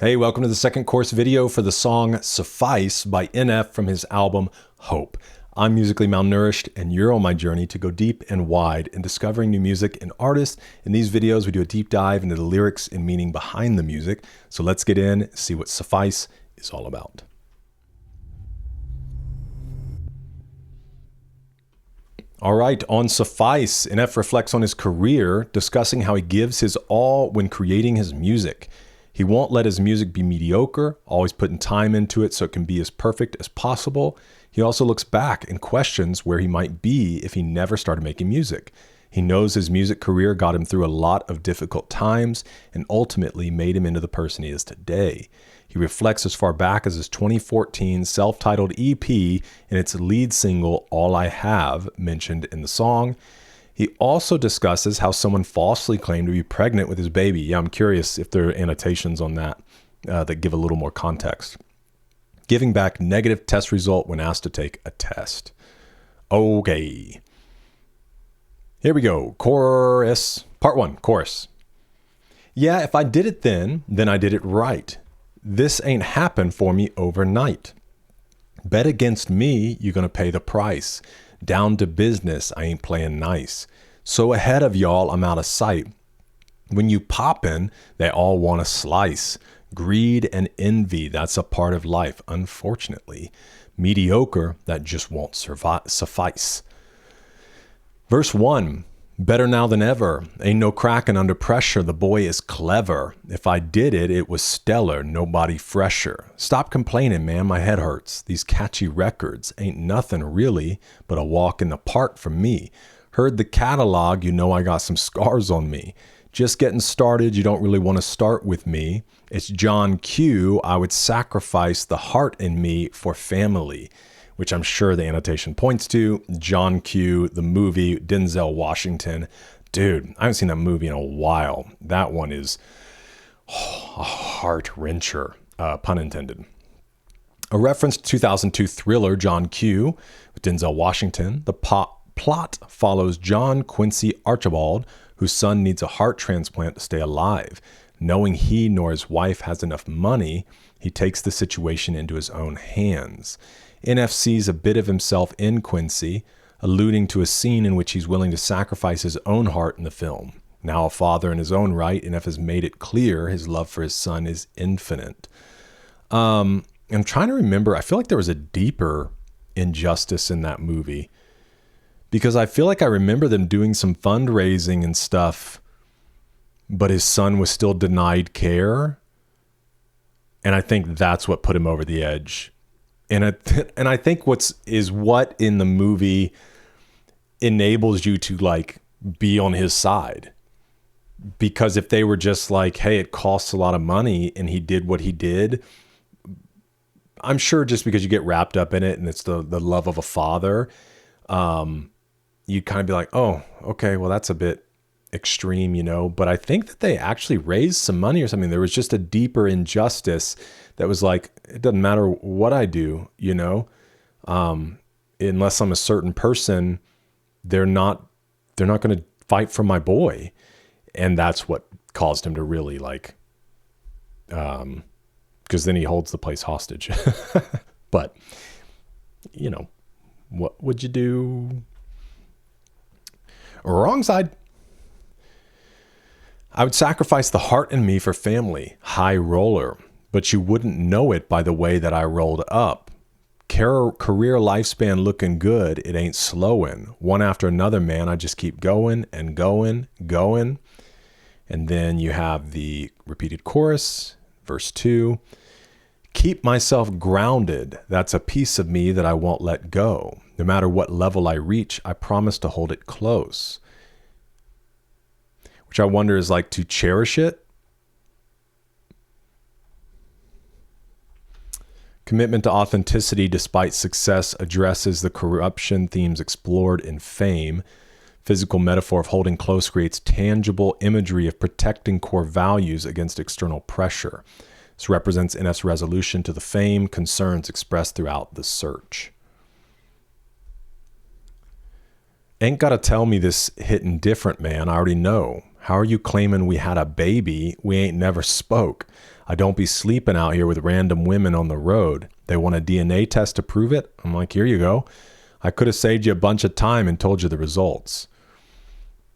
Hey, welcome to the second course video for the song Suffice by NF from his album Suffice by NF from his album Hope. I'm musically malnourished and you're on my journey to go deep and wide in discovering new music and artists. In these videos, we do a deep dive into the lyrics and meaning behind the music. So let's get in and see what Suffice is all about. All right, on Suffice, NF reflects on his career, discussing how he gives his all when creating his music. He won't let his music be mediocre, always putting time into it so it can be as perfect as possible. He also looks back and questions where he might be if he never started making music. He knows his music career got him through a lot of difficult times and ultimately made him into the person he is today. He reflects as far back as his 2014 self-titled EP and its lead single, All I Have, mentioned in the song. He also discusses how someone falsely claimed to be pregnant with his baby. Yeah, I'm curious if there are annotations on that that give a little more context. Giving back negative test result when asked to take a test. Okay. Here we go. Chorus. Part 1. Chorus. Yeah, if I did it then I did it right. This ain't happened for me overnight. Bet against me, you're gonna pay the price. Down to business, I ain't playing nice. So ahead of y'all, I'm out of sight. When you poppin', they all want a slice. Greed and envy, that's a part of life, unfortunately. Mediocre, that just won't suffice. Verse 1. Better now than ever. Ain't no cracking under pressure. The boy is clever. If I did it, it was stellar. Nobody fresher. Stop complaining, man. My head hurts. These catchy records ain't nothing really but a walk in the park for me. Heard the catalog, you know I got some scars on me. Just getting started, you don't really want to start with me. It's John Q. I would sacrifice the heart in me for family, which I'm sure the annotation points to. John Q, the movie, Denzel Washington. Dude, I haven't seen that movie in a while. That one is a heart-wrencher, pun intended. A reference to 2002 thriller John Q with Denzel Washington. The plot follows John Quincy Archibald, whose son needs a heart transplant to stay alive. Knowing he nor his wife has enough money, he takes the situation into his own hands. NF sees a bit of himself in Quincy, alluding to a scene in which he's willing to sacrifice his own heart in the film. Now a father in his own right, NF has made it clear his love for his son is infinite. I'm trying to remember, I feel like there was a deeper injustice in that movie, because I feel like I remember them doing some fundraising and stuff, but his son was still denied care. And I think that's what put him over the edge. And I think what in the movie enables you to like be on his side. Because if they were just like, hey, it costs a lot of money and he did what he did, I'm sure just because you get wrapped up in it and it's the love of a father, you'd kind of be like, oh, okay, well, that's a bit extreme, you know. But I think that they actually raised some money or something. There was just a deeper injustice that was like, it doesn't matter what I do, you know, unless I'm a certain person, they're not going to fight for my boy. And that's what caused him to really like, because then he holds the place hostage. But, you know, what would you do? Wrong side. I would sacrifice the heart in me for family. High roller. But you wouldn't know it by the way that I rolled up. Career lifespan looking good, it ain't slowing. One after another, man, I just keep going and going, going. And then you have the repeated chorus, verse 2. Keep myself grounded. That's a piece of me that I won't let go. No matter what level I reach, I promise to hold it close. Which I wonder is like to cherish it. Commitment to authenticity despite success addresses the corruption themes explored in Fame. Physical metaphor of holding close creates tangible imagery of protecting core values against external pressure. This represents NF's resolution to the Fame concerns expressed throughout the search. Ain't gotta tell me this hitting different, man. I already know. How are you claiming we had a baby? We ain't never spoke. I don't be sleeping out here with random women on the road. They want a DNA test to prove it? I'm like, here you go. I could have saved you a bunch of time and told you the results.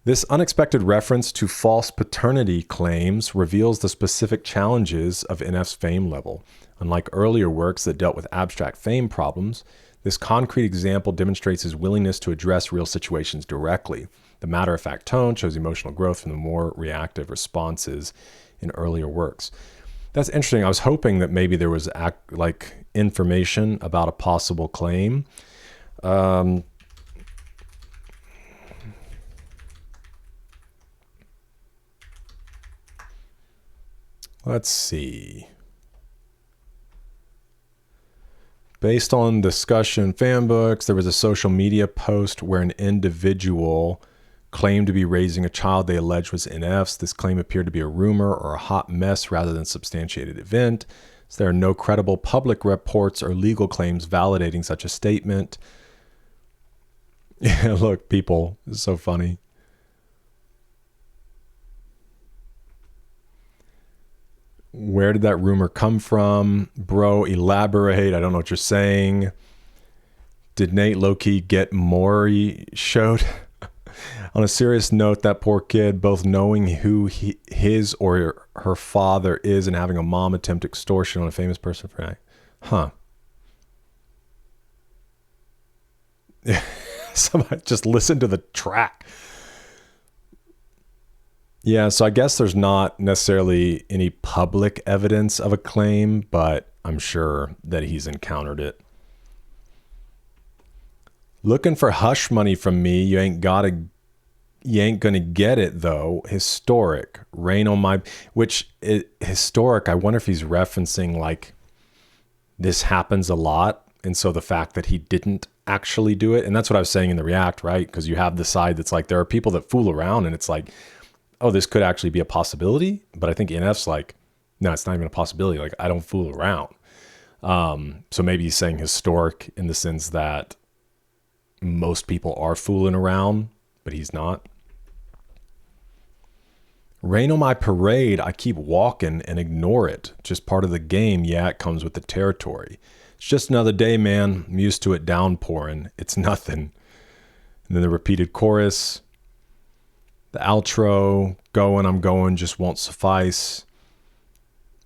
This unexpected reference to false paternity claims reveals the specific challenges of NF's fame level. Unlike earlier works that dealt with abstract fame problems, this concrete example demonstrates his willingness to address real situations directly. The matter-of-fact tone shows emotional growth from the more reactive responses in earlier works. That's interesting. I was hoping that maybe there was information about a possible claim. Let's see. Based on discussion fan books, there was a social media post where an individual claimed to be raising a child they alleged was NF's. This claim appeared to be a rumor or a hot mess rather than a substantiated event. So there are no credible public reports or legal claims validating such a statement. Yeah, look, people, it's so funny. Where did that rumor come from? Bro, elaborate. I don't know what you're saying. Did Nate low-key get Maury showed? On a serious note, that poor kid, both knowing who his or her father is and having a mom attempt extortion on a famous person for night. Huh. Somebody just listen to the track. Yeah, so I guess there's not necessarily any public evidence of a claim, but I'm sure that he's encountered it. Looking for hush money from me, you ain't gonna get it though. Historic. Rain on my historic, I wonder if he's referencing like this happens a lot. And so the fact that he didn't actually do it, and that's what I was saying in the React, right? Because you have the side that's like there are people that fool around and it's like, oh, this could actually be a possibility. But I think NF's like, no, it's not even a possibility. Like, I don't fool around. So maybe he's saying historic in the sense that most people are fooling around, but he's not. Rain on my parade, I keep walking and ignore it. Just part of the game. Yeah, it comes with the territory. It's just another day, man. I'm used to it downpouring. It's nothing. And then the repeated chorus. The outro, going, I'm going, just won't suffice.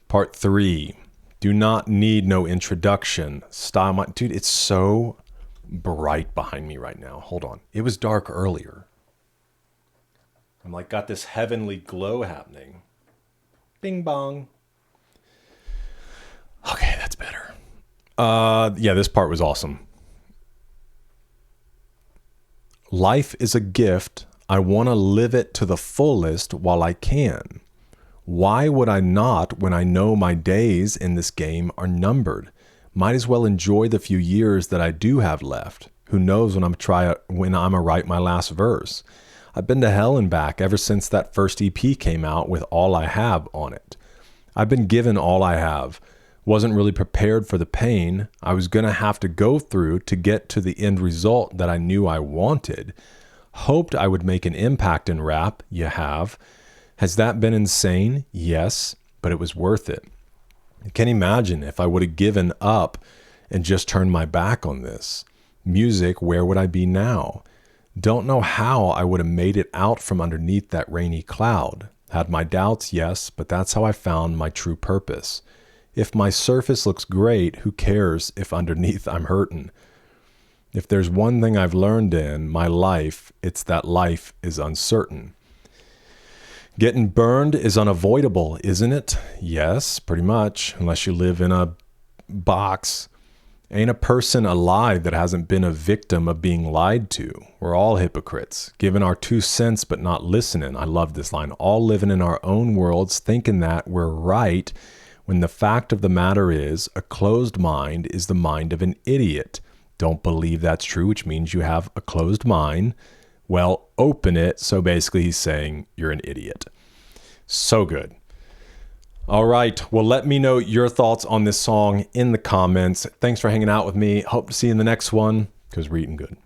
Part 3, do not need no introduction. Style my, dude, it's so bright behind me right now. Hold on. It was dark earlier. I'm like, got this heavenly glow happening. Bing bong. Okay, that's better. Yeah, this part was awesome. Life is a gift. I want to live it to the fullest while I can. Why would I not when I know my days in this game are numbered? Might as well enjoy the few years that I do have left. Who knows when I'm gonna write my last verse. I've been to hell and back ever since that first EP came out with All I Have on it. I've been given all I have. Wasn't really prepared for the pain I was gonna have to go through to get to the end result that I knew I wanted. Hoped I would make an impact in rap. You have. Has that been insane? Yes, but it was worth it. I can't imagine if I would have given up and just turned my back on this. Music, where would I be now? Don't know how I would have made it out from underneath that rainy cloud. Had my doubts, yes, but that's how I found my true purpose. If my surface looks great, who cares if underneath I'm hurting? If there's one thing I've learned in my life, it's that life is uncertain. Getting burned is unavoidable, isn't it? Yes, pretty much, unless you live in a box. Ain't a person alive that hasn't been a victim of being lied to. We're all hypocrites, giving our 2 cents but not listening. I love this line. All living in our own worlds, thinking that we're right, when the fact of the matter is, a closed mind is the mind of an idiot. Don't believe that's true, which means you have a closed mind. Well, open it. So basically he's saying you're an idiot. So good. All right. Well, let me know your thoughts on this song in the comments. Thanks for hanging out with me. Hope to see you in the next one because we're eating good.